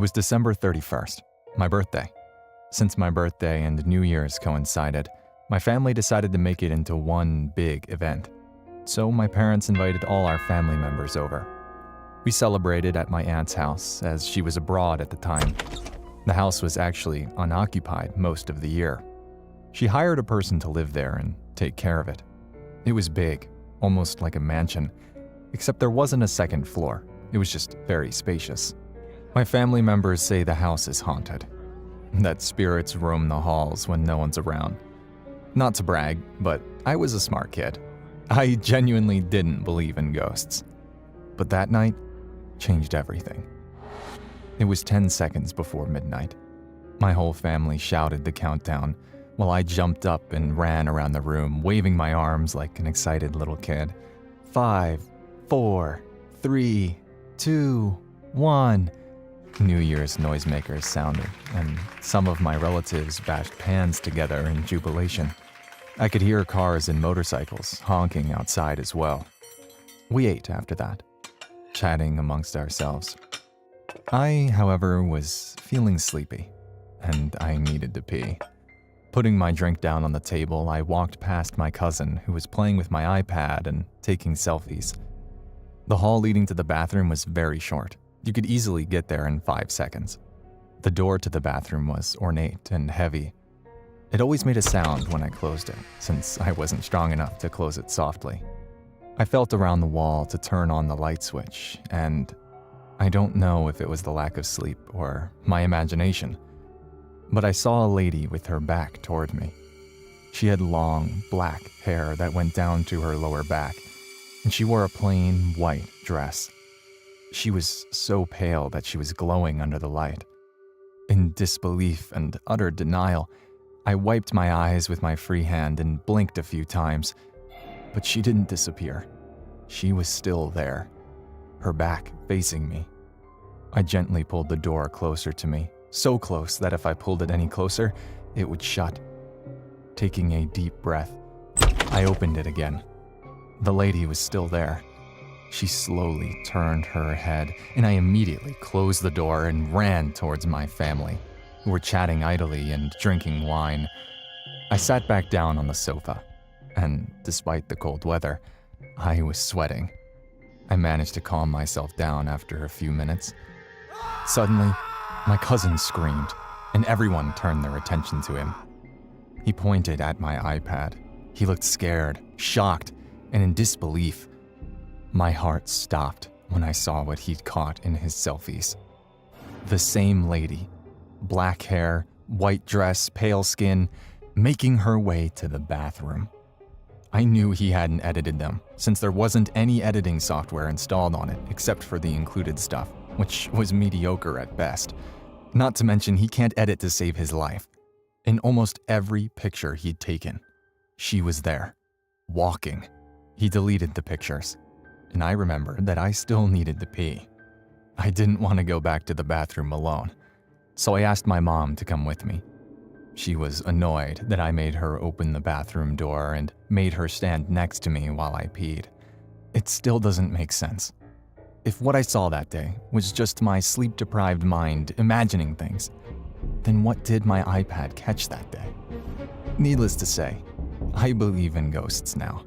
was December 31st, my birthday. Since my birthday and New Year's coincided, my family decided to make it into one big event. So my parents invited all our family members over. We celebrated at my aunt's house, as she was abroad at the time. The house was actually unoccupied most of the year. She hired a person to live there and take care of it. It was big, almost like a mansion, except there wasn't a second floor. It was just very spacious. My family members say the house is haunted, that spirits roam the halls when no one's around. Not to brag, but I was a smart kid. I genuinely didn't believe in ghosts. But that night changed everything. It was 10 seconds before midnight. My whole family shouted the countdown while I jumped up and ran around the room, waving my arms like an excited little kid. 5, 4, 3, 2, 1. New Year's noisemakers sounded, and some of my relatives bashed pans together in jubilation. I could hear cars and motorcycles honking outside as well. We ate after that, chatting amongst ourselves. I, however, was feeling sleepy, and I needed to pee. Putting my drink down on the table, I walked past my cousin, who was playing with my iPad and taking selfies. The hall leading to the bathroom was very short. You could easily get there in 5 seconds. The door to the bathroom was ornate and heavy. It always made a sound when I closed it, since I wasn't strong enough to close it softly. I felt around the wall to turn on the light switch, and I don't know if it was the lack of sleep or my imagination, but I saw a lady with her back toward me. She had long, black hair that went down to her lower back, and she wore a plain, white dress. She was so pale that she was glowing under the light. In disbelief and utter denial, I wiped my eyes with my free hand and blinked a few times, but she didn't disappear. She was still there, her back facing me. I gently pulled the door closer to me, so close that if I pulled it any closer, it would shut. Taking a deep breath, I opened it again. The lady was still there. She slowly turned her head, and I immediately closed the door and ran towards my family, who were chatting idly and drinking wine. I sat back down on the sofa, and despite the cold weather, I was sweating. I managed to calm myself down after a few minutes. Suddenly, my cousin screamed, and everyone turned their attention to him. He pointed at my iPad. He looked scared, shocked, and in disbelief. My heart stopped when I saw what he'd caught in his selfies. The same lady, black hair, white dress, pale skin, making her way to the bathroom. I knew he hadn't edited them, since there wasn't any editing software installed on it except for the included stuff, which was mediocre at best. Not to mention he can't edit to save his life. In almost every picture he'd taken, she was there, walking. He deleted the pictures, and I remembered that I still needed to pee. I didn't want to go back to the bathroom alone, so I asked my mom to come with me. She was annoyed that I made her open the bathroom door and made her stand next to me while I peed. It still doesn't make sense. If what I saw that day was just my sleep-deprived mind imagining things, then what did my iPad catch that day? Needless to say, I believe in ghosts now.